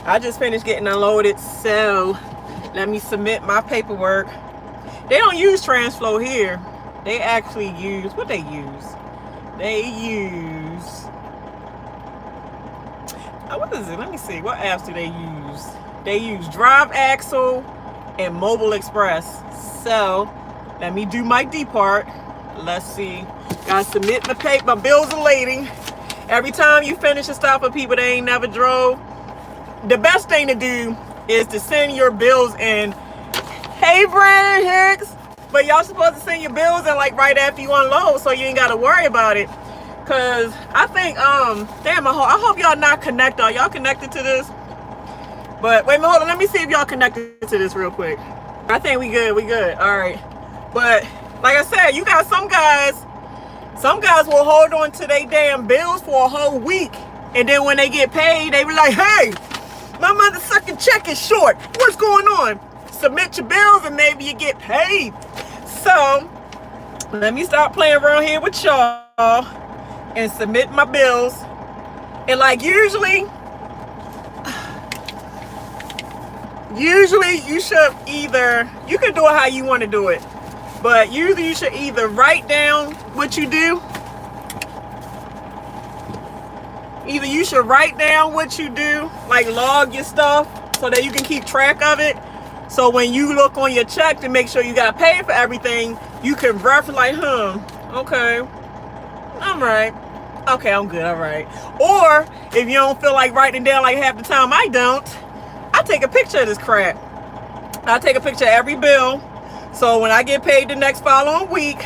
I just finished getting unloaded, so let me submit my paperwork. They don't use TransFlow here. They actually use, what they use? They use, what is it? Let me see. What apps do they use? They use Drive Axle and Mobile Express. So let me do my D part. Let's see. Gotta submit my paper. My bills are waiting. Every time you finish a stop for people that ain't never drove, the best thing to do is to send your bills in. Hey, Brandon Hicks. But y'all supposed to send your bills in like right after you unload, so you ain't gotta worry about it. Cause I think, damn, I hope y'all not connected. Are y'all connected to this? But wait a minute, hold on. Let me see if y'all connected to this real quick. I think we good. All right. But like I said, you got some guys will hold on to their damn bills for a whole week. And then when they get paid, they be like, hey, my motherfucking check is short. What's going on? Submit your bills and maybe you get paid. So let me stop playing around here with y'all and submit my bills. And like usually you should either, you can do it how you want to do it, but usually you should either write down what you do. Either you should write down what you do, like log your stuff so that you can keep track of it. So when you look on your check to make sure you got paid for everything, you can reference like, okay, I'm right. Okay, I'm good, all right. Or if you don't feel like writing down like half the time I don't, I take a picture of this crap. I take a picture of every bill. So when I get paid the next following week,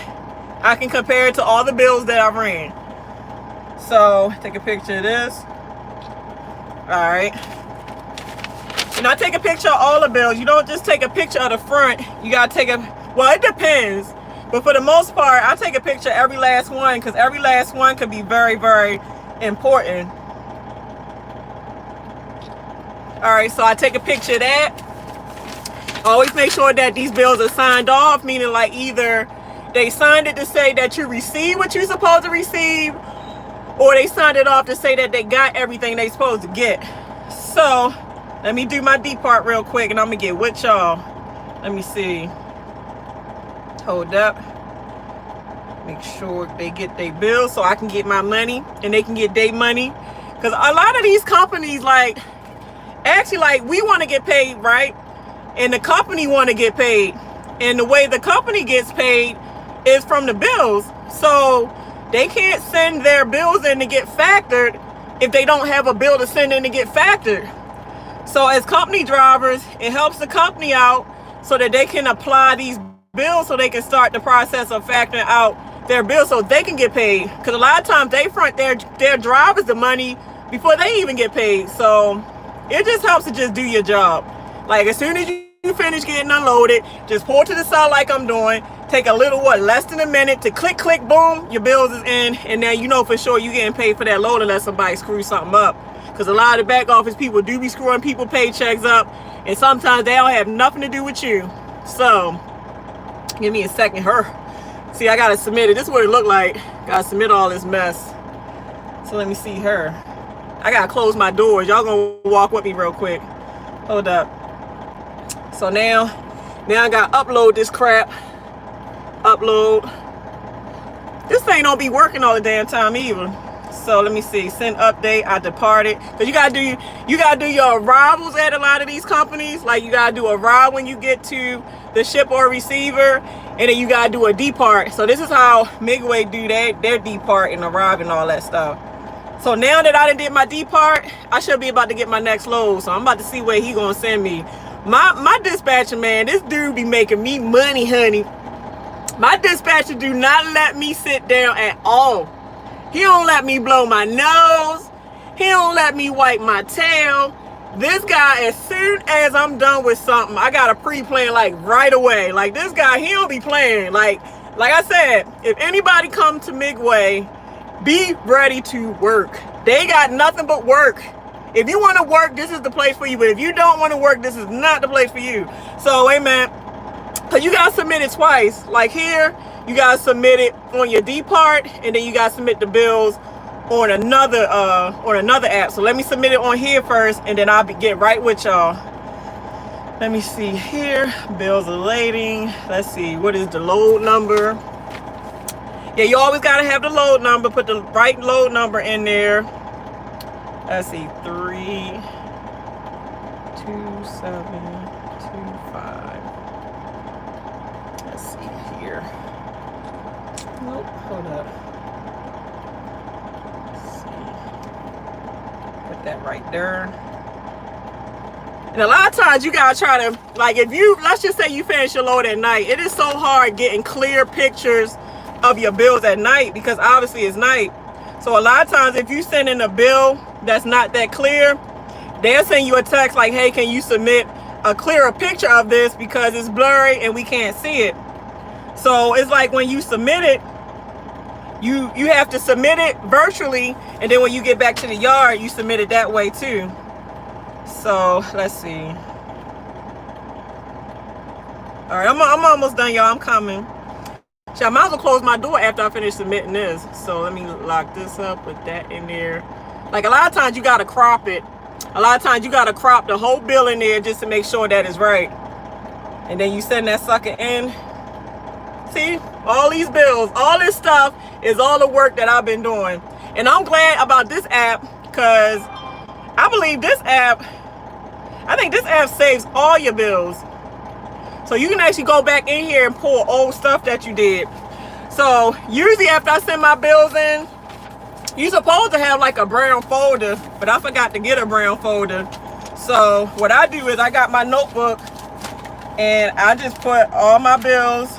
I can compare it to all the bills that I ran. So take a picture of this. All right. And I take a picture of all the bills. You don't just take a picture of the front. You got to take a, well, it depends. But for the most part, I take a picture of every last one because every last one could be very, very important. All right, so I take a picture of that. Always make sure that these bills are signed off, meaning like either they signed it to say that you received what you're supposed to receive, or they signed it off to say that they got everything they supposed to get. So let me do my D part real quick and I'm gonna get with y'all. Let me see. Hold up. Make sure they get their bills so I can get my money and they can get their money. Because a lot of these companies, like, actually, like, we want to get paid, right? And the company want to get paid. And the way the company gets paid is from the bills. So they can't send their bills in to get factored if they don't have a bill to send in to get factored. So as company drivers, it helps the company out so that they can apply these bills so they can start the process of factoring out their bills so they can get paid. Because a lot of times they front their drivers the money before they even get paid. So it just helps to just do your job. Like as soon as you finish getting unloaded, just pull to the side like I'm doing. Take a little, less than a minute to click, boom, your bills is in. And now you know for sure you're getting paid for that load unless somebody screws something up. Because a lot of the back office people do be screwing people paychecks up. And sometimes they don't have nothing to do with you. So, give me a second. See, I got to submit it. This is what it looked like. Got to submit all this mess. So, let me see her. I got to close my doors. Y'all going to walk with me real quick. Hold up. So, now I got to upload this crap. Upload. This thing don't be working all the damn time either. So let me see. Send update. I departed. Because you gotta do your arrivals at a lot of these companies. Like you gotta do a arrival when you get to the ship or receiver, and then you gotta do a depart. So this is how Midway do their depart and arrive and all that stuff. So now that I done did my depart, I should be about to get my next load. So I'm about to see where he gonna send me. My dispatcher, man, this dude be making me money, honey. My dispatcher do not let me sit down at all. He don't let me blow my nose. He don't let me wipe my tail. This guy, as soon as I'm done with something, I got a pre-plan like right away. Like this guy, he don't be playing. Like I said, if anybody come to Midway, be ready to work. They got nothing but work. If you want to work, this is the place for you. But if you don't want to work, this is not the place for you. So, amen. So you got to submit it twice. Like here, you got to submit it on your D part, and then you got to submit the bills on another app. So let me submit it on here first, and then I'll get right with y'all. Let me see here. Bills are loading. Let's see, what is the load number? Yeah, you always gotta have the load number. Put the right load number in there. Let's see, 32725. Let's see here. Nope, hold up. Let's see. Put that right there. And a lot of times you gotta try to, like, if you, let's just say you finish your load at night, it is so hard getting clear pictures of your bills at night because obviously it's night. So a lot of times if you send in a bill that's not that clear, they'll send you a text like, hey, can you submit a clearer picture of this because it's blurry and we can't see it. So it's like when you submit it, you have to submit it virtually, and then when you get back to the yard, you submit it that way too. So let's see. All right, I'm almost done, y'all. I'm coming. So I might as well close my door after I finish submitting this. So let me lock this up, put that in there. Like a lot of times you gotta crop it. A lot of times you gotta crop the whole bill in there just to make sure that it's right. And then you send that sucker in. See, all these bills, all this stuff is all the work that I've been doing. And I'm glad about this app because I believe this app, I think this app saves all your bills. So you can actually go back in here and pull old stuff that you did. So usually after I send my bills in, you're supposed to have like a brown folder, but I forgot to get a brown folder. So what I do is I got my notebook and I just put all my bills.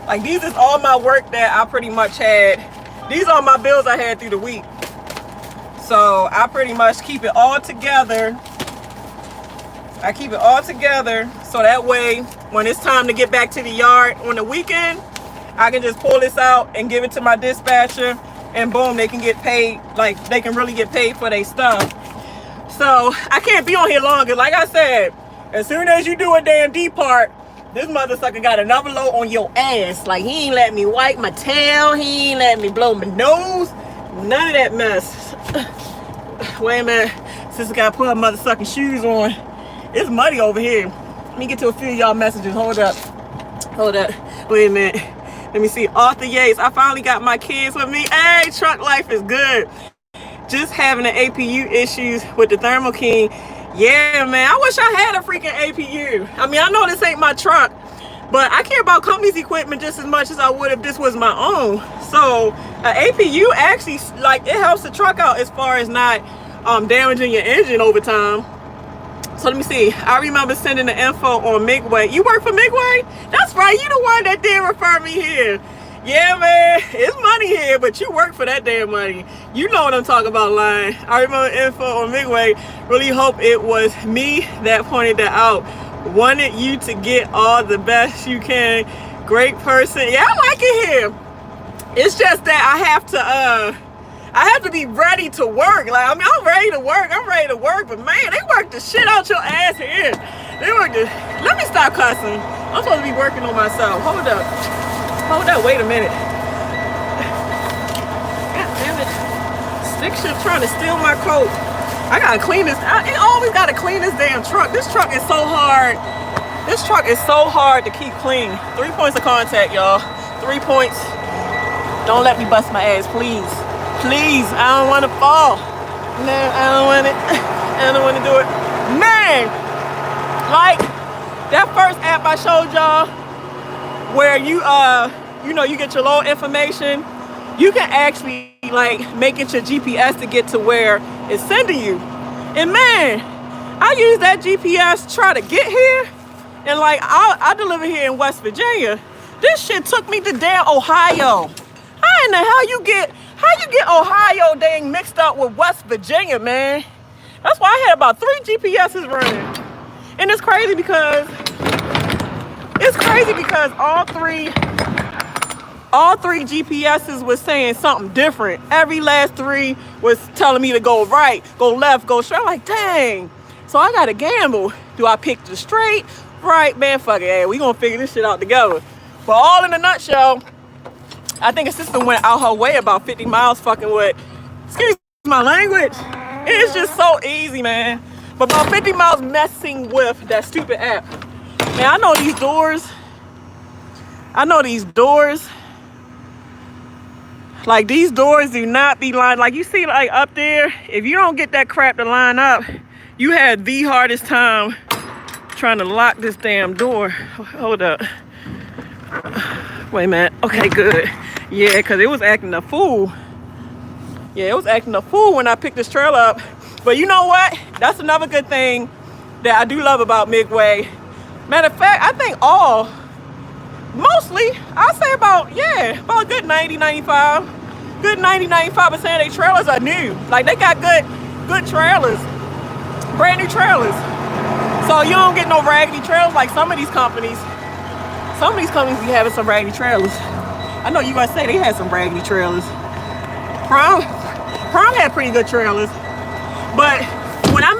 Like these is all my work that I pretty much had. These are my bills I had through the week. So I pretty much keep it all together. I keep it all together so that way when it's time to get back to the yard on the weekend, I can just pull this out and give it to my dispatcher and boom, they can get paid. Like they can really get paid for their stuff. So I can't be on here longer. Like I said, as soon as you do a damn D part, this mother sucker got another load on your ass. Like he ain't let me wipe my tail. He ain't let me blow my nose. None of that mess. Wait a minute. Sister gotta put her mother sucking shoes on. It's muddy over here. Let me get to a few of y'all messages. Hold up. Hold up. Wait a minute. Let me see. Arthur Yates. I finally got my kids with me. Hey, truck life is good. Just having the APU issues with the Thermo King. Yeah, man. I wish I had a freaking APU. I mean, I know this ain't my truck, but I care about company's equipment just as much as I would if this was my own. So, an APU actually, like, it helps the truck out as far as not damaging your engine over time. So let me see. I remember sending the info on Migway. You work for Migway? That's right. You the one that did refer me here. Yeah, man. It's money here, but you work for that damn money. You know what I'm talking about, line. I remember info on Migway. Really hope it was me that pointed that out. Wanted you to get all the best you can. Great person. Yeah, I like it here. It's just that I have to be ready to work. Like, I mean, I'm ready to work. But man, they work the shit out your ass here. They work the, let me stop cussing. I'm supposed to be working on myself. Hold up, wait a minute. God damn it. Stick shift trying to steal my coat. I gotta clean this. I always gotta clean this damn truck. This truck is so hard. This truck is so hard to keep clean. 3 points of contact, y'all. 3 points. Don't let me bust my ass, please. Please, I don't want to fall. No, I don't want it. I don't want to do it. Man, like that first app I showed y'all where you you get your load information, you can actually like make it your GPS to get to where it's sending you. And man, I use that GPS to try to get here, and like I deliver here in West Virginia. This shit took me to damn Ohio. How in the hell you get Ohio dang mixed up with West Virginia, man? That's why I had about 3 GPSs running. And it's crazy because all three GPSs was saying something different. Every last 3 was telling me to go right, go left, go straight. I'm like, dang. So I gotta gamble. Do I pick the straight? Right, man, fuck it. Hey, we gonna figure this shit out together. But all in a nutshell, I think a sister went out her way about 50 miles fucking with excuse my language. It's just so easy, man. But about 50 miles messing with that stupid app. Man, I know these doors. Like, these doors do not be lined. Like, you see, like, up there, if you don't get that crap to line up, you had the hardest time trying to lock this damn door. Hold up. Wait a minute. Okay, good. Yeah, because it was acting a fool. Yeah, it was acting a fool when I picked this trailer up. But you know what? That's another good thing that I do love about Midway. Matter of fact, I think mostly, I'll say about a good 95% of their trailers are new. Like, they got good trailers, brand new trailers. So you don't get no raggedy trailers like some of these companies. Some of these companies be having some raggedy trailers. I know you guys say they had some raggedy trailers. Prom had pretty good trailers. But when I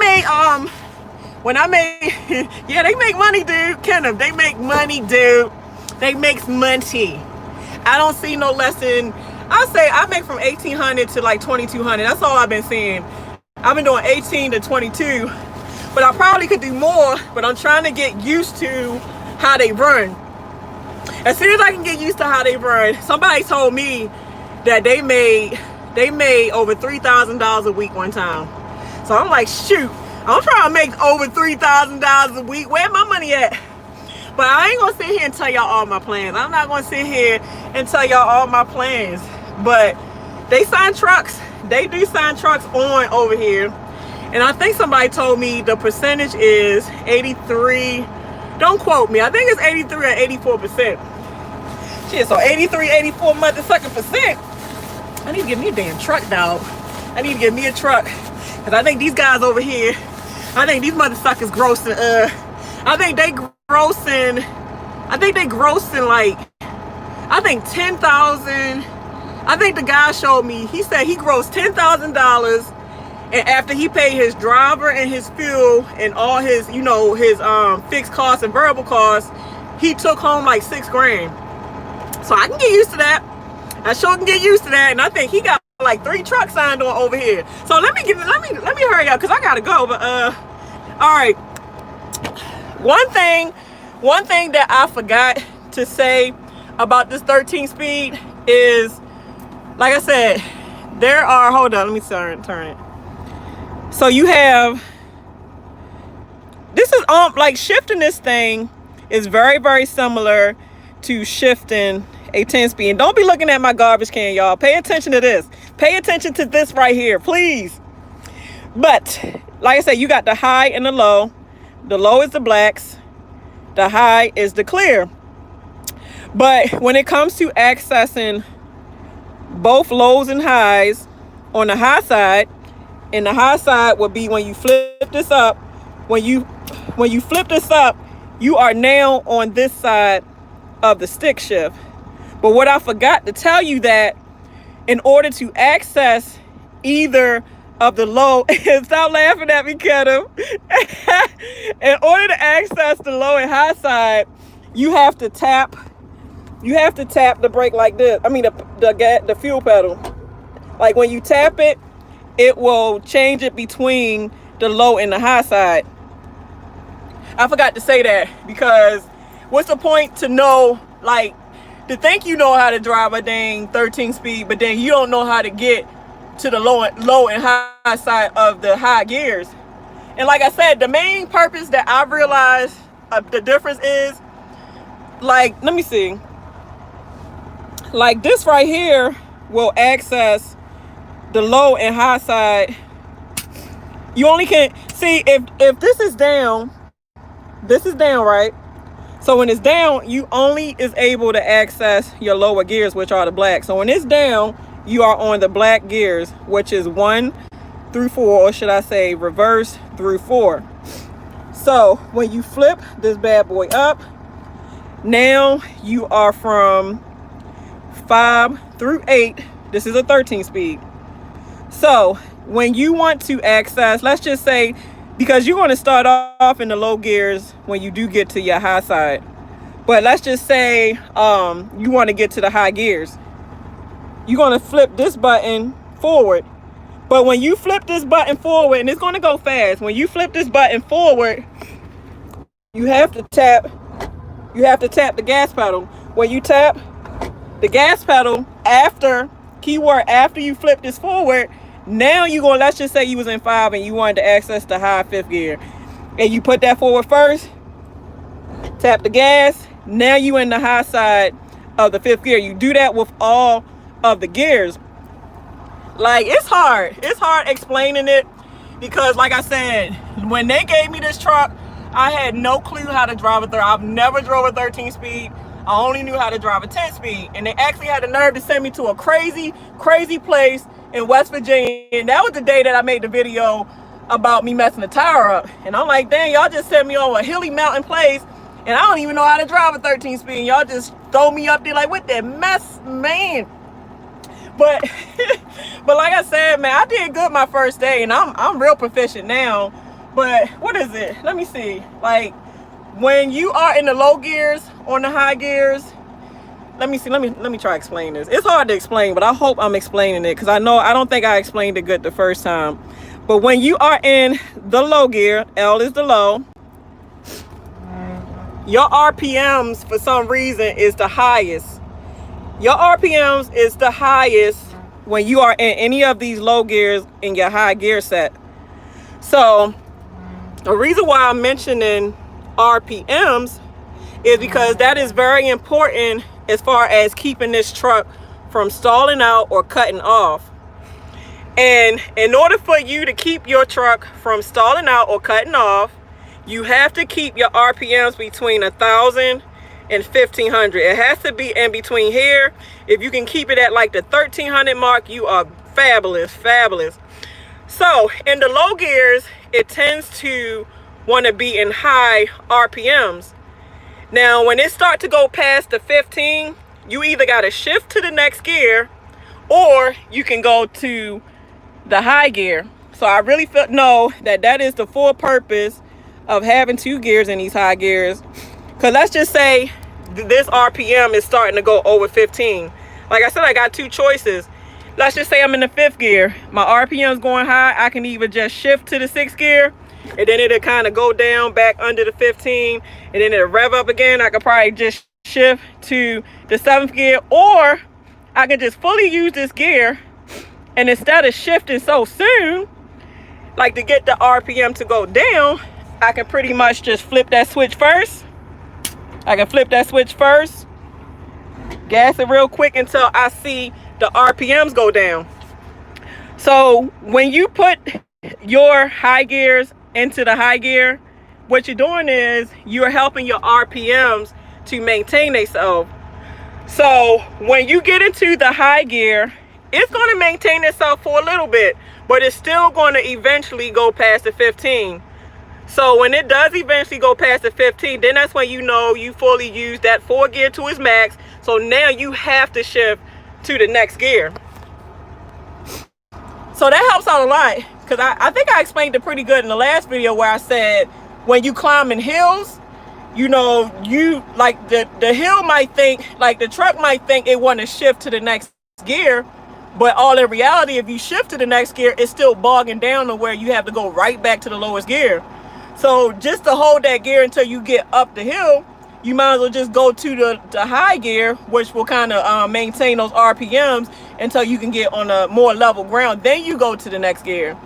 made, yeah, they make money, dude. Kenneth, they make money, dude. They make money. I don't see no less than, I say I make from 1,800 to like 2,200. That's all I've been seeing. I've been doing 18 to 22, but I probably could do more, but I'm trying to get used to how they run. As soon as I can get used to how they run, somebody told me that they made over $3,000 a week one time. So I'm like, shoot, I'm trying to make over $3,000 a week. Where my money at? But I ain't gonna sit here and tell y'all all my plans. I'm not gonna sit here and tell y'all all my plans. But they sign trucks. They do sign trucks on over here. And I think somebody told me the percentage is 83. Don't quote me. I think it's 83 or 84%. Shit, so 83, 84 motherfucking percent. I need to get me a damn truck, dog. I need to get me a truck. Cause I think these guys over here, I think these motherfuckers grossing, I think they grossing like, I think 10,000. I think the guy showed me, he said he grossed $10,000, and after he paid his driver and his fuel and all his, you know, his fixed costs and variable costs, he took home like $6 grand. So I can get used to that. I sure can get used to that, and I think he got like 3 trucks signed on over here. So let me hurry up, because I gotta go. But all right. One thing that I forgot to say about this 13 speed is, like I said, there are, hold on, let me turn it. So you have, this is like shifting this thing is very, very similar to shifting a 10 speed. And don't be looking at my garbage can, y'all. Pay attention to this. Pay attention to this right here, please. But like I said, you got the high and the low. The low is the blacks. The high is the clear. But when it comes to accessing both lows and highs on the high side, and the high side would be when you flip this up. When you flip this up, you are now on this side of the stick shift. But what I forgot to tell you, that in order to access either of the low, stop laughing at me, Kenneth. In order to access the low and high side, you have to tap the brake like this. I mean the fuel pedal. Like when you tap it, it will change it between the low and the high side. I forgot to say that, because what's the point to know, like, to think you know how to drive a dang 13 speed, but then you don't know how to get to the low and high side of the high gears. And like I said, the main purpose that I realized the difference is, like, let me see, like this right here will access the low and high side. You only can see if this is down, right? So when it's down, you only is able to access your lower gears, which are the black. So when it's down, you are on the black gears, which is 1 through 4, or should I say reverse through 4. So when you flip this bad boy up, now you are from 5 through 8. This is a 13 speed. So when you want to access, let's just say, because you're going to start off in the low gears when you do get to your high side. But let's just say you want to get to the high gears. You're going to flip this button forward. But when you flip this button forward, and it's going to go fast, when you flip this button forward, you have to tap the gas pedal. When you tap the gas pedal after you flip this forward, now you're going, let's just say you was in 5 and you wanted to access the high 5th gear, and you put that forward first, tap the gas, now you in the high side of the 5th gear. You do that with all of the gears. Like, it's hard explaining it, because like I said, when they gave me this truck, I had no clue how to drive I've never drove a 13 speed. I only knew how to drive a 10 speed. And they actually had the nerve to send me to a crazy place in West Virginia. And that was the day that I made the video about me messing the tire up. And I'm like, dang, y'all just sent me on a hilly mountain place, and I don't even know how to drive a 13 speed. And y'all just throw me up there like, what that mess, man. But but like I said, man, I did good my first day, and I'm real proficient now. But what is it? Let me see. Like, when you are in the low gears, on the high gears, let me see, let me try to explain this. It's hard to explain, but I hope I'm explaining it, because I don't think I explained it good the first time. But when you are in the low gear, L is the low, your RPMs for some reason is the highest. Your RPMs is the highest when you are in any of these low gears in your high gear set. So the reason why I'm mentioning RPMs is because that is very important as far as keeping this truck from stalling out or cutting off. And in order for you to keep your truck from stalling out or cutting off, you have to keep your RPMs between 1,000 and 1,500. It has to be in between here. If you can keep it at like the 1,300 mark, you are fabulous. So in the low gears, it tends to want to be in high RPMs. Now, when it starts to go past the 15, you either got to shift to the next gear, or you can go to the high gear. So I really know that is the full purpose of having 2 gears in these high gears. Because let's just say this RPM is starting to go over 15. Like I said, I got 2 choices. Let's just say I'm in the 5th gear. My RPM is going high. I can either just shift to the 6th gear, and then it'll kind of go down back under the 15, and then it'll rev up again. I could probably just shift to the 7th gear, or I can just fully use this gear, and instead of shifting so soon, like to get the RPM to go down, I can pretty much just flip that switch first. Gas it real quick until I see the RPMs go down. So when you put your high gears into the high gear, what you're doing is you're helping your RPMs to maintain themselves. So when you get into the high gear, it's going to maintain itself for a little bit, but it's still going to eventually go past the 15. So when it does eventually go past the 15, then that's when you know you fully use that 4 gear to its max. So now you have to shift to the next gear. So that helps out a lot, because I think I explained it pretty good in the last video, where I said when you climbing hills, you know, you like the hill might think, like the truck might think it want to shift to the next gear, but all in reality, if you shift to the next gear, it's still bogging down to where you have to go right back to the lowest gear. So just to hold that gear until you get up the hill, you might as well just go to the high gear, which will kind of maintain those RPMs until you can get on a more level ground. Then you go to the next gear.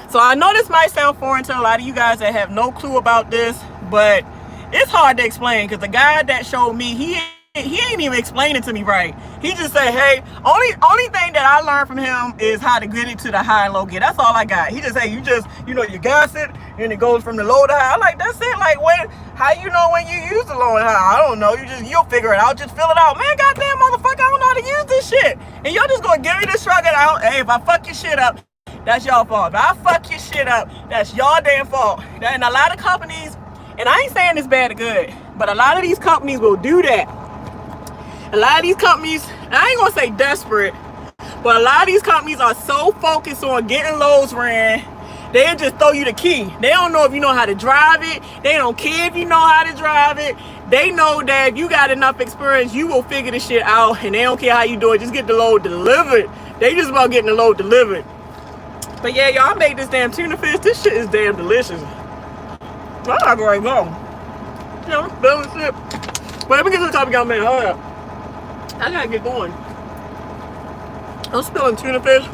So I know this might sound foreign to a lot of you guys that have no clue about this, but it's hard to explain, because the guy that showed me, he ain't even explain it to me right. He just said, hey, only thing that I learned from him is how to get it to the high and low gear. That's all I got. He just said, you gas it, and it goes from the low to high. I'm like, that's it. Like, how you know when you use the low and high? I don't know. You'll figure it out. Just fill it out. Man, goddamn motherfucker, I don't know how to use this shit. And y'all just gonna give me this truck, and hey, if I fuck your shit up, that's y'all fault. If I fuck your shit up, that's y'all damn fault. And a lot of companies, and I ain't saying it's bad or good, but a lot of these companies will do that. A lot of these companies, I ain't gonna say desperate, but a lot of these companies are so focused on getting loads ran, they'll just throw you the key. They don't know if you know how to drive it. They don't care if you know how to drive it. They know that if you got enough experience, you will figure the shit out, and they don't care how you do it. Just get the load delivered. They just about getting the load delivered. But yeah, y'all made this damn tuna fish. This shit is damn delicious. I gotta go right go. You know, spilling shit. But let me get to the topic, y'all, man. Hold up. I gotta get going. I'm spilling tuna fish.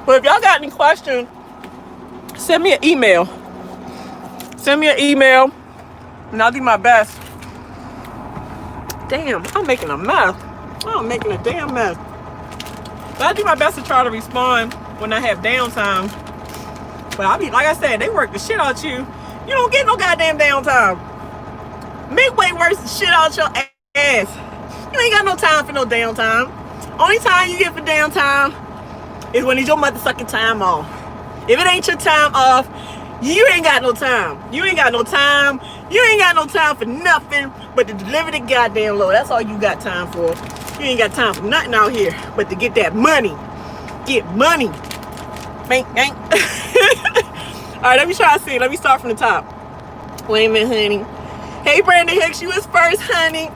But if y'all got any questions, send me an email. Send me an email, and I'll do my best. Damn, I'm making a mess. I'm making a damn mess. But I do my best to try to respond when I have downtime. But I be, like I said, they work the shit out you. You don't get no goddamn downtime. Midway works the shit out your ass. You ain't got no time for no downtime. Only time you get for downtime is when it's your motherfucking time off. If it ain't your time off, you ain't got no time. You ain't got no time. You ain't got no time for nothing but to deliver the goddamn load. That's all you got time for. You ain't got time for nothing out here but to get that money. Get money. Bank, bank. All right, let me try to see. Let me start from the top. Wait a minute, honey. Hey, Brandon Hicks, you was first, honey.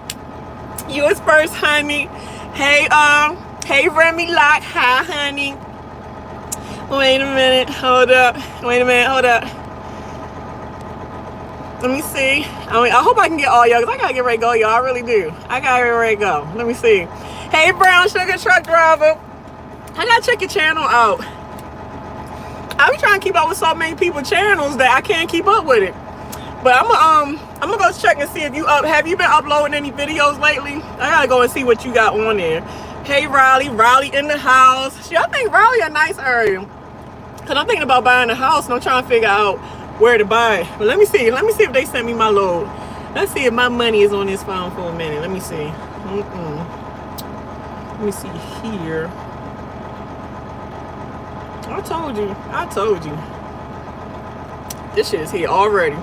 You was first, honey. Hey, Remy Locke, hi, honey. Wait a minute, hold up. Wait a minute, hold up. Let me see. I hope I can get all y'all, because I gotta get ready to go, y'all. I really do. I gotta get ready to go. Let me see. Hey, Brown Sugar Truck Driver. I gotta check your channel out. I be trying to keep up with so many people's channels that I can't keep up with it. But I'm gonna go check and see if you have you been uploading any videos lately? I gotta go and see what you got on there. Hey, Raleigh in the house. Shit, I think Raleigh a nice area. Cause I'm thinking about buying a house and I'm trying to figure out where to buy it. But let me see if they send me my load. Let's see if my money is on this phone for a minute. Let me see. Let me see here. I told you. This shit is here already.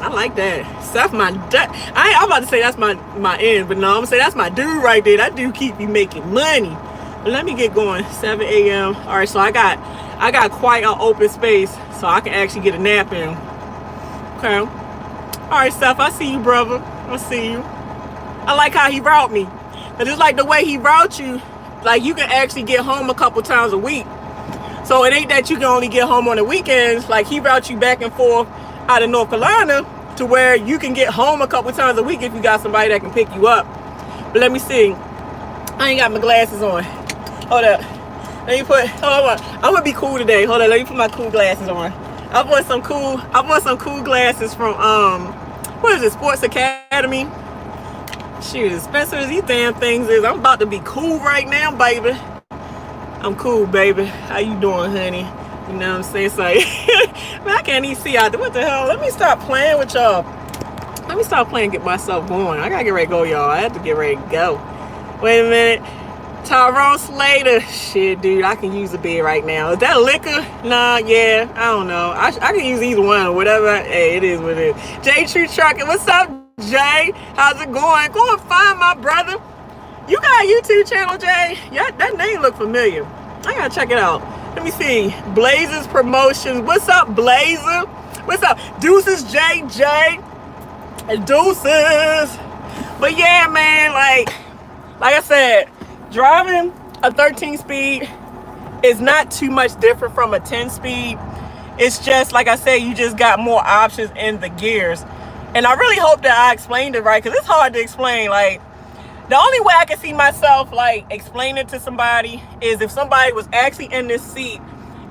I like that. That's I'm about to say that's my end, but no, I'm gonna say that's my dude right there. That dude keep me making money. But let me get going. 7 a.m. All right, so I got quite an open space, so I can actually get a nap in. Okay. All right, Steph, I see you, brother. I see you. I like how he route me. Cause it's like the way he route you, like you can actually get home a couple times a week. So it ain't that you can only get home on the weekends. Like he routes you back and forth out of North Carolina to where you can get home a couple times a week if you got somebody that can pick you up. But let me see. I ain't got my glasses on. Hold up. Let me put, hold on. I'm gonna be cool today. Hold on, let me put my cool glasses on. I bought some cool glasses from what is it, Sports Academy? Shoot, Spencer's, these damn things is, I'm about to be cool right now, baby. I'm cool, baby. How you doing, honey? You know what I'm saying? It's like, man, I can't even see out there. What the hell? Let me stop playing with y'all. Let me stop playing and get myself going. I gotta get ready to go, y'all. I have to get ready to go. Wait a minute. Tyrone Slater. Shit, dude, I can use a bed right now. Is that liquor? Nah, yeah, I don't know. I can use either one or whatever. Hey, it is what it is. Jay True Trucking. What's up, Jay? How's it going? Go and find my brother. You got a YouTube channel, Jay? Yeah, that name look familiar. I gotta check it out. Let me see. Blazers Promotions. What's up, Blazer? What's up? Deuces, JJ. Deuces. But yeah, man, like I said, driving a 13 speed is not too much different from a 10 speed. It's just, like I said, you just got more options in the gears. And I really hope that I explained it right, because it's hard to explain. Like, the only way I can see myself like explaining it to somebody is if somebody was actually in this seat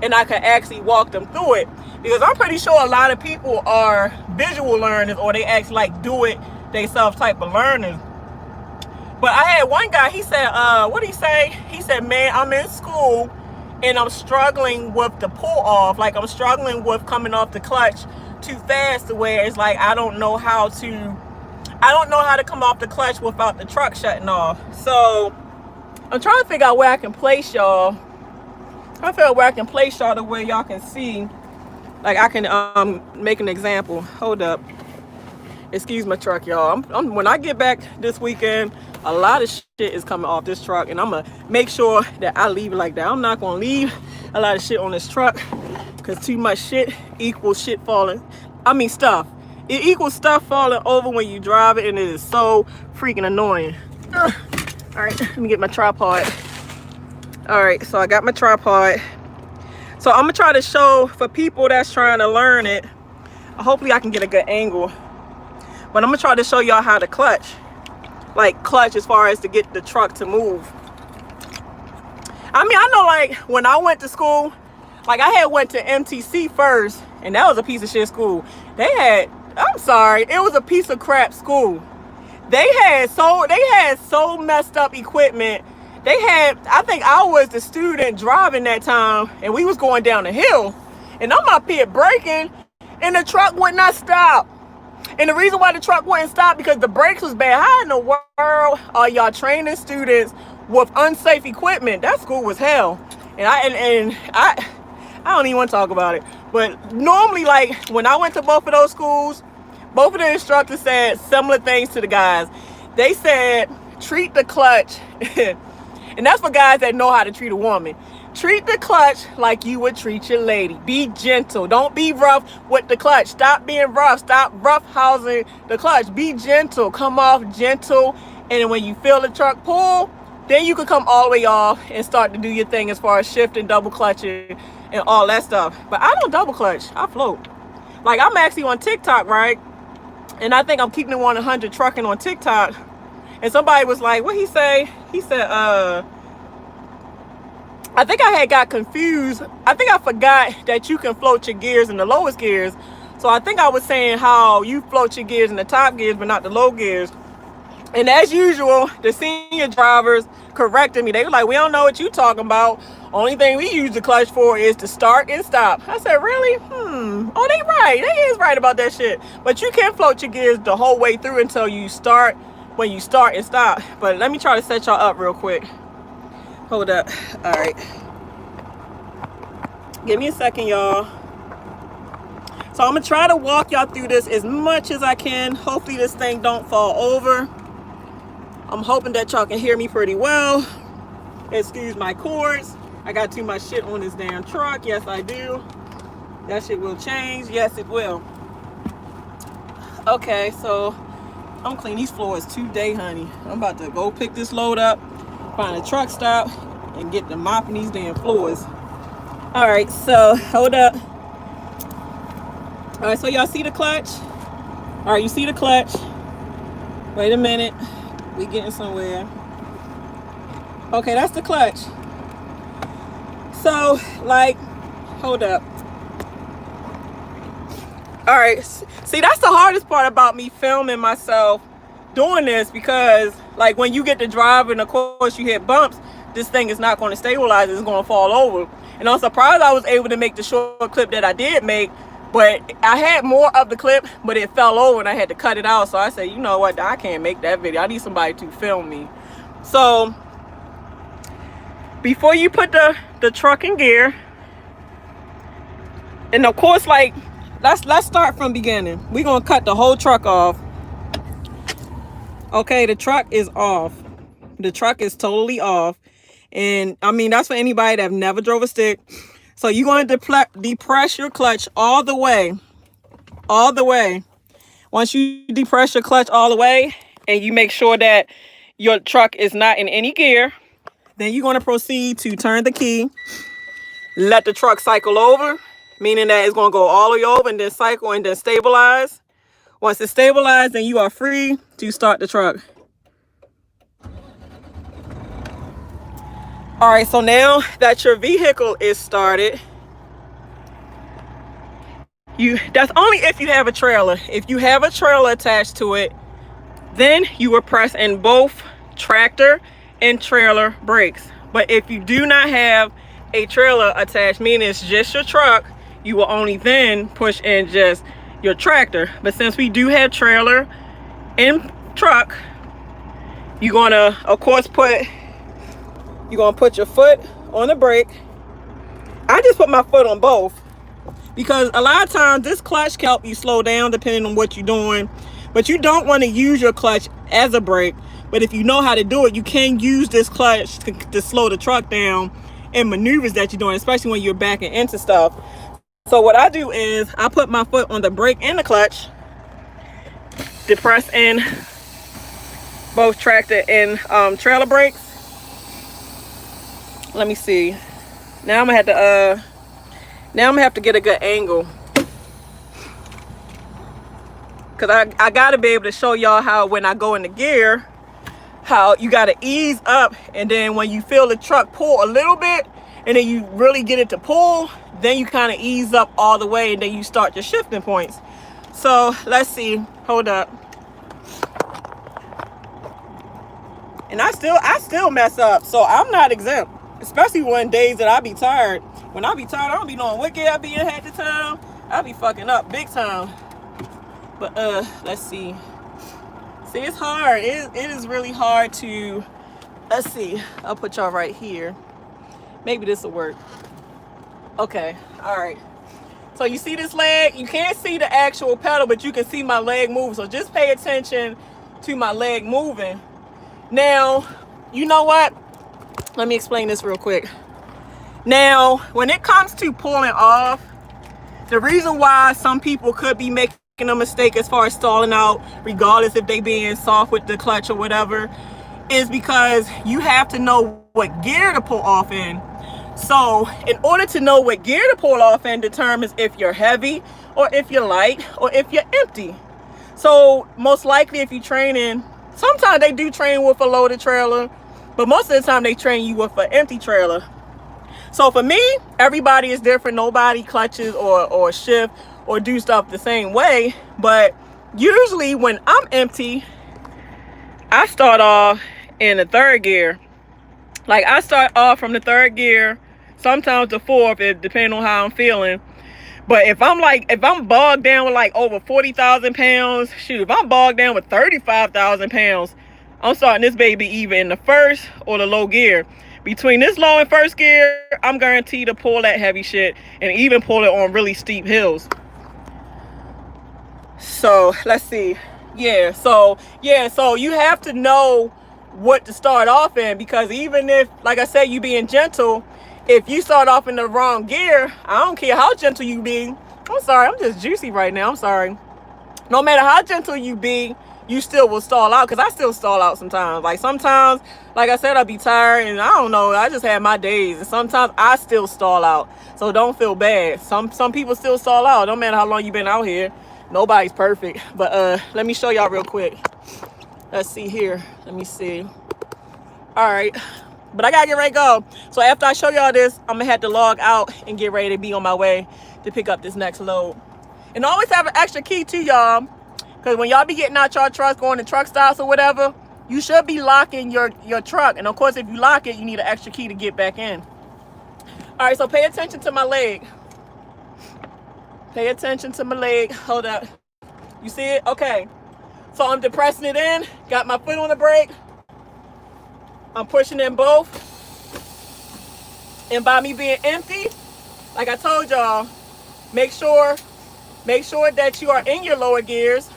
and I could actually walk them through it. Because I'm pretty sure a lot of people are visual learners, or they actually like do it themselves type of learners. But I had one guy, he said, what did he say? He said, man, I'm in school and I'm struggling with the pull off. Like I'm struggling with coming off the clutch too fast, to where it's like I don't know how to come off the clutch without the truck shutting off. So I'm trying to figure out where I can place y'all. To where y'all can see. Like I can make an example. Hold up. Excuse my truck, y'all. When I get back this weekend, a lot of shit is coming off this truck, and I'm gonna make sure that I leave it like that. I'm not gonna leave a lot of shit on this truck, because too much shit equals shit falling. I mean stuff. It equals stuff falling over when you drive it, and it is so freaking annoying. All right, let me get my tripod. All right, so I got my tripod. So I'm gonna try to show for people that's trying to learn it. Hopefully I can get a good angle, but I'm gonna try to show y'all how to clutch, like clutch as far as to get the truck to move. I mean, I know, like when I went to school, like I had went to MTC first, and that was a piece of shit school. They had, I'm sorry, it was a piece of crap school. They had so messed up equipment. They had, I think I was the student driving that time, and we was going down the hill, and I'm up here braking, and the truck would not stop. And the reason why the truck wouldn't stop because the brakes was bad. How in the world are y'all training students with unsafe equipment? That school was hell. And I don't even want to talk about it. But normally, like when I went to both of those schools, both of the instructors said similar things to the guys. They said treat the clutch. And that's for guys that know how to treat a woman. Treat the clutch like you would treat your lady. Be gentle. Don't be rough with the clutch. Stop being rough. Stop roughhousing the clutch. Be gentle. Come off gentle. And when you feel the truck pull, then you can come all the way off and start to do your thing as far as shifting, double clutching, and all that stuff. But I don't double clutch. I float. Like I'm actually on TikTok, right? And I think I'm keeping it 100 trucking on TikTok. And somebody was like, what he say? He said, I think I had got confused. I think I forgot that you can float your gears in the lowest gears. So I think I was saying how you float your gears in the top gears, but not the low gears. And as usual, the senior drivers corrected me. They were like, we don't know what you talking about. Only thing we use the clutch for is to start and stop. I said, really? Oh, they right. They is right about that shit. But you can float your gears the whole way through until you start, when you start and stop. But let me try to set y'all up real quick. Hold up. All right. Give me a second, y'all. So I'm gonna try to walk y'all through this as much as I can. Hopefully this thing don't fall over. I'm hoping that y'all can hear me pretty well. Excuse my cords. I got too much shit on this damn truck. Yes, I do. That shit will change. Yes, it will. Okay, so I'm cleaning these floors today, honey. I'm about to go pick this load up, find a truck stop, and get to mopping these damn floors. All right, so hold up. All right, so y'all see the clutch? All right, you see the clutch. Wait a minute. We getting somewhere. Okay, that's the clutch. So, like, hold up. All right, see, that's the hardest part about me filming myself doing this, because like when you get to driving, of course you hit bumps, this thing is not going to stabilize, it's going to fall over. And I'm surprised I was able to make the short clip that I did make, but I had more of the clip, but it fell over and I had to cut it out. So I said, you know what, I can't make that video. I need somebody to film me. So before you put the truck in gear, and of course, like, let's start from beginning. We're gonna cut the whole truck off. Okay, the truck is off. The truck is totally off. And I mean, that's for anybody that have never drove a stick. So you're going to depress your clutch all the way. All the way. Once you depress your clutch all the way, and you make sure that your truck is not in any gear, then you're going to proceed to turn the key. Let the truck cycle over, meaning that it's going to go all the way over and then cycle and then stabilize. Once it's stabilized, then you are free to start the truck. All right, so now that your vehicle is started, that's only if you have a trailer. If you have a trailer attached to it, then you will press in both tractor and trailer brakes. But if you do not have a trailer attached, meaning it's just your truck, you will only then push in just your tractor. But since we do have trailer and truck, you're gonna, of course, put your foot on the brake. I just put my foot on both, because a lot of times this clutch can help you slow down depending on what you're doing. But you don't want to use your clutch as a brake. But if you know how to do it, you can use this clutch to slow the truck down in maneuvers that you're doing, especially when you're backing into stuff. So what I do is I put my foot on the brake and the clutch, depress in both tractor and trailer brakes. Let me see. Now I'm gonna have to Now I'm gonna have to get a good angle, because I gotta be able to show y'all how when I go into gear, how you gotta ease up, and then when you feel the truck pull a little bit and then you really get it to pull, then you kind of ease up all the way and then you start your shifting points. So let's see, hold up. And I still mess up, so I'm not exempt, especially when days that I be tired. When I be tired, I don't be knowing what gear I be in half the time. I be fucking up big time. But let's see. See, it's hard. It is really hard to, let's see. I'll put y'all right here. Maybe this will work. Okay, all right. So you see this leg? You can't see the actual pedal, but you can see my leg move. So just pay attention to my leg moving. Now, you know what? Let me explain this real quick. Now, when it comes to pulling off, the reason why some people could be making a mistake as far as stalling out, regardless if they being soft with the clutch or whatever, is because you have to know what gear to pull off in. So in order to know what gear to pull off in determines if you're heavy or if you're light or if you're empty. So most likely if you're training, sometimes they do train with a loaded trailer, but most of the time they train you with an empty trailer. So for me, everybody is different. Nobody clutches or shift or do stuff the same way. But usually when I'm empty, I start off in the third gear. Like I start off from the third gear, sometimes the fourth, depending on how I'm feeling. But if I'm bogged down with like over 40,000 pounds, shoot, if I'm bogged down with 35,000 pounds, I'm starting this baby either in the first or the low gear. Between this low and first gear, I'm guaranteed to pull that heavy shit and even pull it on really steep hills. So let's see. So you have to know what to start off in, because even if, like I said, you being gentle, if you start off in the wrong gear, I don't care how gentle you be. I'm sorry, I'm just juicy right now. I'm sorry. No matter how gentle you be, you still will stall out, because I still stall out sometimes. Like sometimes, like I said, I'll be tired and I don't know, I just have my days, and sometimes I still stall out. So don't feel bad. Some people still stall out. No matter how long you've been out here, nobody's perfect. But let me show y'all real quick. Let's see here. Let me see. All right. But I gotta get ready to go. So after I show y'all this, I'm gonna have to log out and get ready to be on my way to pick up this next load. And always have an extra key too, y'all. Because when y'all be getting out your trucks, going to truck stops or whatever, you should be locking your truck. And of course, if you lock it, you need an extra key to get back in. All right, so pay attention to my leg. Pay attention to my leg. Hold up. You see it? Okay. So I'm depressing it in. Got my foot on the brake. I'm pushing in both. And by me being empty, like I told y'all, make sure that you are in your lower gears.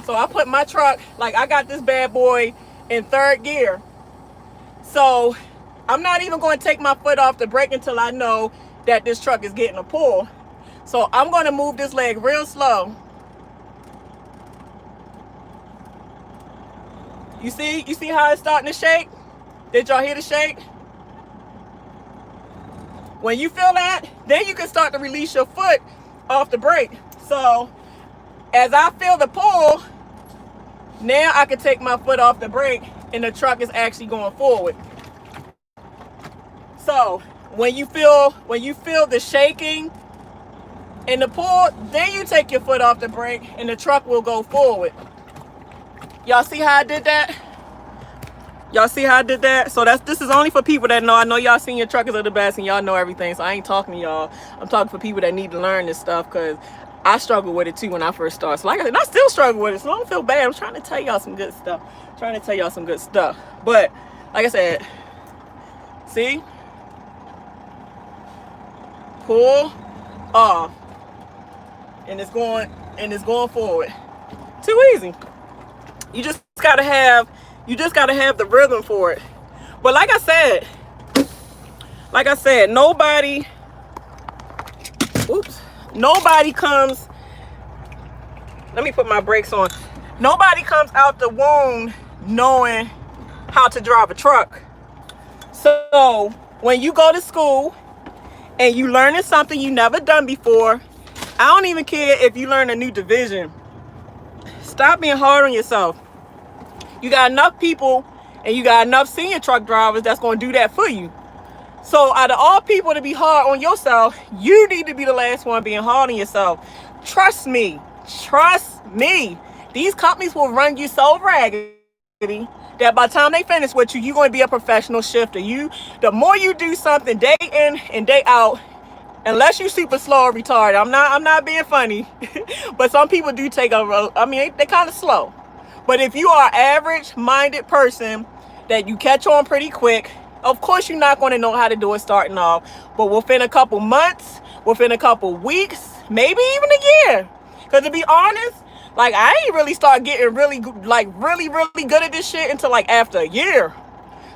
So I put my truck, like I got this bad boy in third gear. So I'm not even going to take my foot off the brake until I know that this truck is getting a pull. So I'm going to move this leg real slow. You see how it's starting to shake? Did y'all hear the shake? When you feel that, then you can start to release your foot off the brake. So as I feel the pull, now I can take my foot off the brake and the truck is actually going forward. So when you feel the shaking and the pull, then you take your foot off the brake and the truck will go forward. Y'all see how I did that? Y'all see how I did that? So this is only for people that know. I know y'all senior truckers are the best and y'all know everything. So I ain't talking to y'all. I'm talking for people that need to learn this stuff, because I struggled with it too when I first started. So like I said, I still struggle with it. So don't feel bad. I'm trying to tell y'all some good stuff. But like I said, see? Pull off. And it's going forward. Too easy. You just gotta have the rhythm for it. But like I said, nobody comes, let me put my brakes on. Nobody comes out the womb knowing how to drive a truck. So when you go to school and you learning something you never done before, I don't even care if you learn a new division. Stop being hard on yourself. You got enough people and you got enough senior truck drivers that's going to do that for you. So out of all people to be hard on yourself, you need to be the last one being hard on yourself. Trust me. Trust me. These companies will run you so raggedy that by the time they finish with you, you're going to be a professional shifter. The more you do something day in and day out, unless you super slow or retarded, I'm not being funny, but some people do take they kind of slow. But if you are an average-minded person that you catch on pretty quick, of course you're not going to know how to do it starting off. But within a couple months, within a couple weeks, maybe even a year. Because to be honest, like I ain't really start getting really good at this shit until like after a year.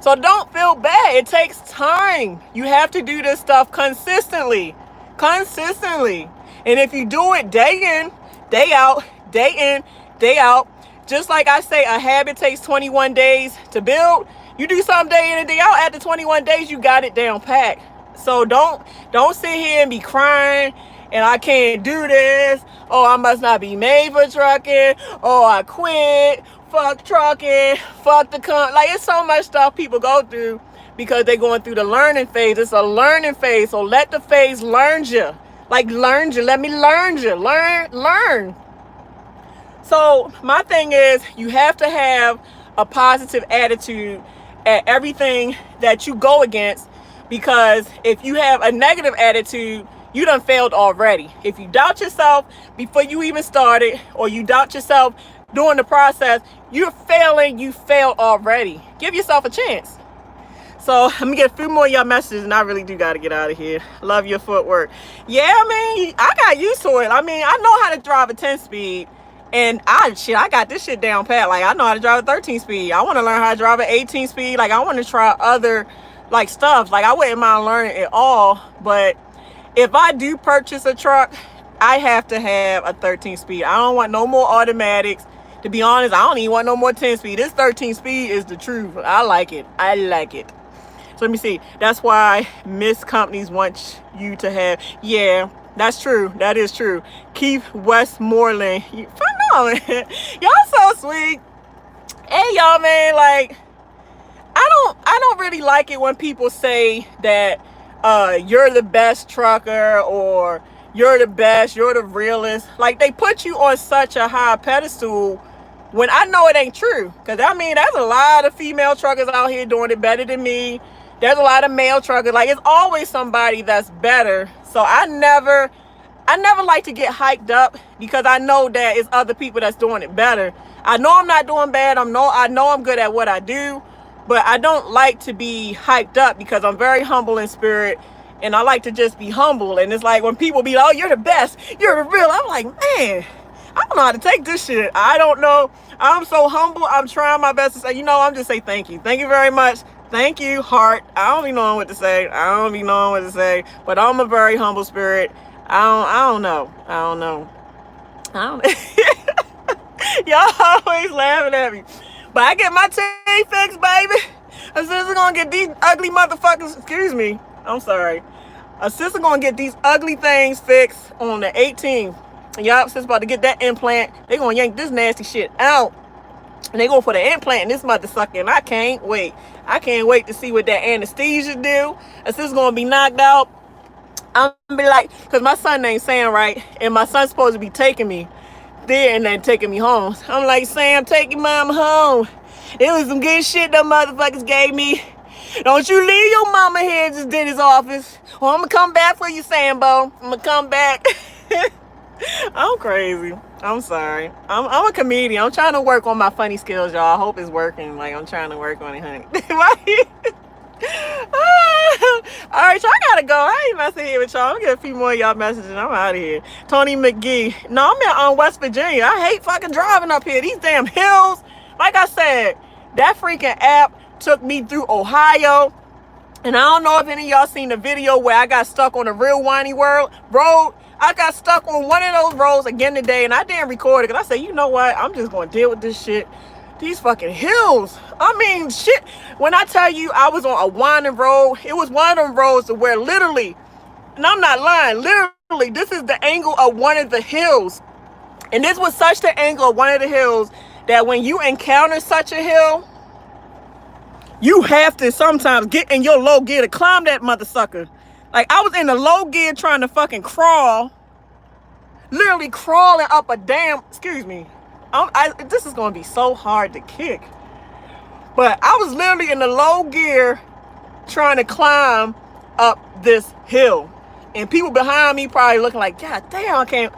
So don't feel bad. It takes time. You have to do this stuff consistently. Consistently. And if you do it day in, day out, just like I say, a habit takes 21 days to build. You do something day in and day out, after 21 days, you got it down packed. So don't sit here and be crying, and I can't do this. Oh, I must not be made for trucking. Oh, I quit. Fuck trucking. Fuck the like, it's so much stuff people go through because they're going through the learning phase. It's a learning phase, so let the phase learn you. Like, learn you. Let me learn you. Learn. So my thing is, you have to have a positive attitude at everything that you go against, because if you have a negative attitude, you done failed already. If you doubt yourself before you even started, or you doubt yourself during the process, you're failing. You failed already. Give yourself a chance. So let me get a few more of y'all messages, and I really do got to get out of here. Love your footwork. Yeah, I got used to it. I know how to drive a 10-speed. And I got this shit down pat. Like, I know how to drive a 13-speed. I want to learn how to drive an 18-speed. Like, I want to try other, like, stuff. Like, I wouldn't mind learning it all. But if I do purchase a truck, I have to have a 13-speed. I don't want no more automatics. To be honest, I don't even want no more 10-speed. This 13-speed is the truth. I like it. So let me see. That's why Miss Companies want you to have, yeah, that's true. That is true. Keith Westmoreland. Y'all so sweet. Hey, y'all, man. Like, I don't really like it when people say that you're the best trucker, or you're the best, you're the realest. Like, they put you on such a high pedestal when I know it ain't true. Because, there's a lot of female truckers out here doing it better than me. There's a lot of male truckers. Like, it's always somebody that's better. So I never like to get hyped up, because I know that it's other people that's doing it better. I know I'm not doing bad. I know I'm good at what I do, but I don't like to be hyped up, because I'm very humble in spirit, and I like to just be humble. And it's like when people be like, oh, you're the best, you're the real. I'm like, man, I don't know how to take this shit. I don't know. I'm so humble. I'm trying my best to say, I'm just say thank you. Thank you very much. Thank you, heart. I don't be knowing what to say. But I'm a very humble spirit. I don't know. Y'all always laughing at me. But I get my teeth fixed, baby. A sister gonna get these ugly motherfuckers, excuse me, I'm sorry. A sister gonna get these ugly things fixed on the 18th. Y'all, sister about to get that implant. They gonna yank this nasty shit out. And they gonna put an implant in this motherfucker, and I can't wait. I can't wait to see what that anesthesia do. A sister's gonna be knocked out. I'm gonna be like, because my son ain't Sam, right? And my son's supposed to be taking me there and then taking me home. So I'm like, Sam, take your mama home. It was some good shit them motherfuckers gave me. Don't you leave your mama here at this dentist's office, or I'm gonna come back for you, Sambo. I'm gonna come back. I'm crazy. I'm sorry. I'm a comedian. I'm trying to work on my funny skills, y'all. I hope it's working. Like, I'm trying to work on it, honey. All right, y'all gotta go. I ain't messing here with y'all. I'm gonna get a few more of y'all messages. I'm out of here. Tony McGee. No, I'm in West Virginia. I hate fucking driving up here. These damn hills. Like I said, that freaking app took me through Ohio. And I don't know if any of y'all seen the video where I got stuck on a real windy road. I got stuck on one of those roads again today, and I didn't record it because I said, you know what? I'm just going to deal with this shit. These fucking hills. Shit. When I tell you I was on a winding road, it was one of them roads where literally and I'm not lying, literally, this is the angle of one of the hills. And this was such the angle of one of the hills that when you encounter such a hill, you have to sometimes get in your low gear to climb that mother sucker. Like, I was in the low gear trying to fucking crawl, literally crawling up a damn, excuse me, this is going to be so hard to kick. But I was literally in the low gear trying to climb up this hill. And people behind me probably looking like, God damn, I can't.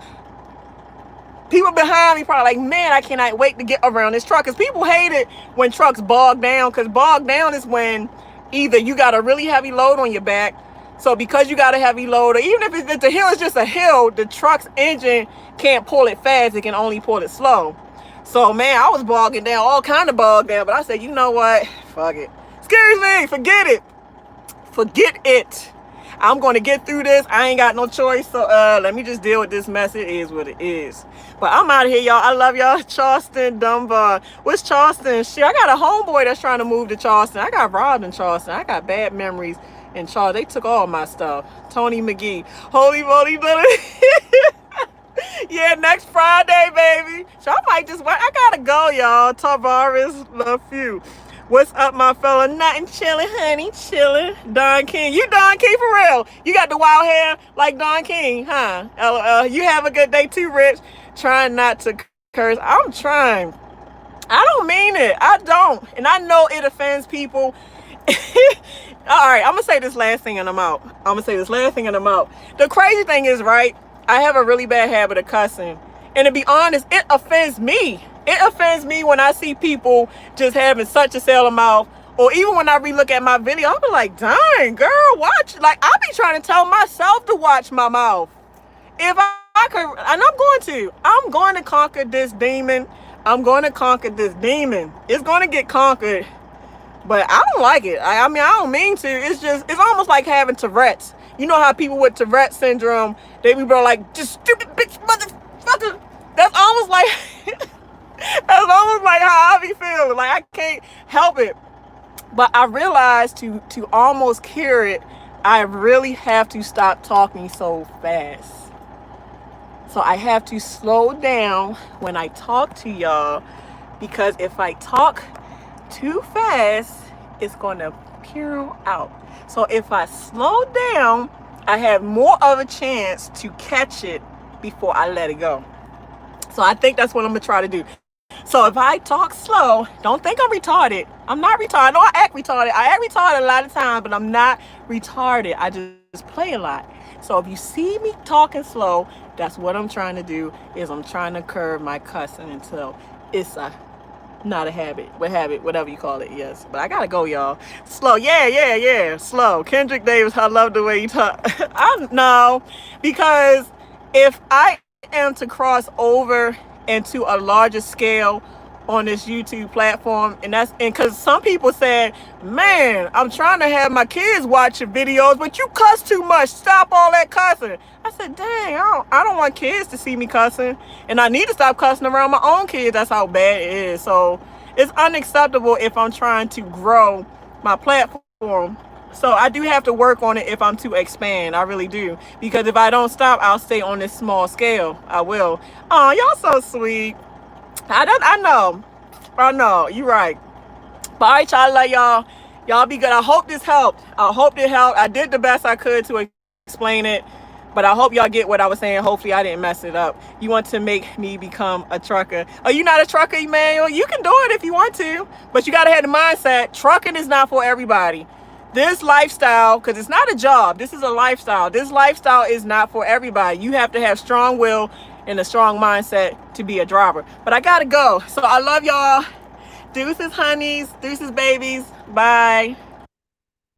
People behind me probably like, man, I cannot wait to get around this truck. Because people hate it when trucks bog down. Because bog down is when either you got a really heavy load on your back. So because you got a heavy load, or even if the hill is just a hill, the truck's engine can't pull it fast. It can only pull it slow. So, man, I was bogging down, all kind of bogged down. But I said, you know what? Fuck it. Excuse me. Forget it. Forget it. I'm going to get through this. I ain't got no choice. So let me just deal with this mess. It is what it is. But I'm out of here, y'all. I love y'all. Charleston, Dunbar. What's Charleston? Shit, I got a homeboy that's trying to move to Charleston. I got robbed in Charleston. I got bad memories in Charleston. They took all my stuff. Tony McGee. Holy moly. Yeah, next Friday, baby. So I might just wait. I gotta go, y'all. Tavares, love you. What's up, my fella? Nothing, chilling, honey, chilling. Don King. You Don King for real. You got the wild hair like Don King, huh? LOL. You have a good day too, Rich. Trying not to curse. I'm trying. I don't mean it. I don't. And I know it offends people. All right, I'm going to say this last thing and I'm out. The crazy thing is, right, I have a really bad habit of cussing. And to be honest, it offends me. It offends me when I see people just having such a sailor mouth. Or even when I relook at my video, I'll be like, dang, girl, watch. Like, I be trying to tell myself to watch my mouth. If I could, and I'm going to conquer this demon. It's going to get conquered. But I don't like it. I mean, I don't mean to. It's almost like having Tourette's. You know how people with Tourette syndrome, they be like, just stupid bitch motherfucker. That's almost like, how I be feeling. Like, I can't help it. But I realized to almost cure it, I really have to stop talking so fast. So I have to slow down when I talk to y'all, because if I talk too fast, it's going to peer out. So if I slow down, I have more of a chance to catch it before I let it go. So I think that's what I'm going to try to do. So if I talk slow, don't think I'm retarded. I'm not retarded. I know I act retarded. I act retarded a lot of times, but I'm not retarded. I just play a lot. So if you see me talking slow, that's what I'm trying to do, is I'm trying to curb my cussing until it's not a habit, whatever you call it. Yes, but I gotta go, y'all. Slow, yeah, slow. Kendrick Davis, I love the way you talk. No, because if I am to cross over into a larger scale on this YouTube platform, and because some people said, man, I'm trying to have my kids watch your videos, but you cuss too much. Stop all that cussing. I said, dang, I don't want kids to see me cussing, and I need to stop cussing around my own kids. That's how bad it is. So it's unacceptable if I'm trying to grow my platform. So I do have to work on it if I'm to expand. I really do. Because if I don't stop, I'll stay on this small scale. I will. Oh, y'all so sweet. I know. You're right. But all right, y'all, love y'all. Y'all be good. I hope this helped. I did the best I could to explain it. But I hope y'all get what I was saying. Hopefully I didn't mess it up. You want to make me become a trucker. Are you not a trucker, Emmanuel? You can do it if you want to. But you got to have the mindset. Trucking is not for everybody. This lifestyle, because it's not a job. This is a lifestyle. This lifestyle is not for everybody. You have to have strong will and a strong mindset to be a driver. But I got to go. So I love y'all. Deuces, honeys. Deuces, babies. Bye.